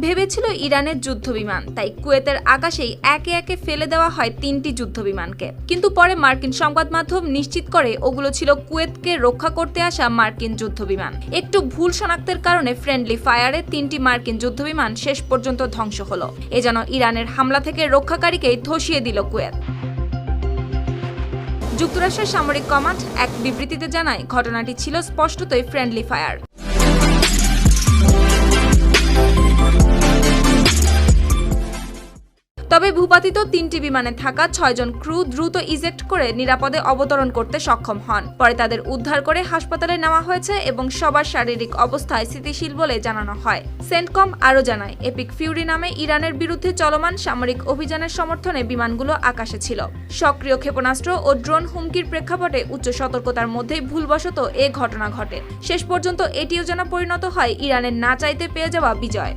ভেবেছিল ইরানের যুদ্ধবিমান, তাই কুয়েতের আকাশেই একে একে ফেলে দেওয়া হয় 3টি যুদ্ধবিমানকে। কিন্তু পরে মার্কিন সংবাদ মাধ্যম নিশ্চিত করে ওগুলো ছিল কুয়েতকে রক্ষা করতে আসা মার্কিন যুদ্ধবিমান। একটু ভুল শনাক্তের কারণে ফ্রেন্ডলি ফায়ারে 3টি মার্কিন যুদ্ধবিমান শেষ পর্যন্ত ধ্বংস হলো। এ যেন ইরানের হামলা থেকে রক্ষাকারীকেই ধসিয়ে দিল কুয়েত। যুক্তরাষ্ট্রের সামরিক কমান্ড এক বিবৃতিতে জানায়, ঘটনাটি ছিল স্পষ্টতই ফ্রেন্ডলি ফায়ার। তবে ভূপাতিত 3টি বিমানে থাকা 6 জন ক্রু দ্রুত ইজেক্ট করে নিরাপদে অবতরণ করতে সক্ষম হন। পরে তাদের উদ্ধার করে হাসপাতালে নেওয়া হয়েছে এবং সবার শারীরিক অবস্থায় স্থিতিশীল বলে জানানো হয়। সেন্টকম আরও জানায়, এপিক ফিউরি নামে ইরানের বিরুদ্ধে চলমান সামরিক অভিযানের সমর্থনে বিমানগুলো আকাশে ছিল। সক্রিয় ক্ষেপণাস্ত্র ও ড্রোন হুমকির প্রেক্ষাপটে উচ্চ সতর্কতার মধ্যেই ভুলবশত এ ঘটনা ঘটে। শেষ পর্যন্ত এটিও যেন পরিণত হয় ইরানের না চাইতে পেয়ে যাওয়া বিজয়।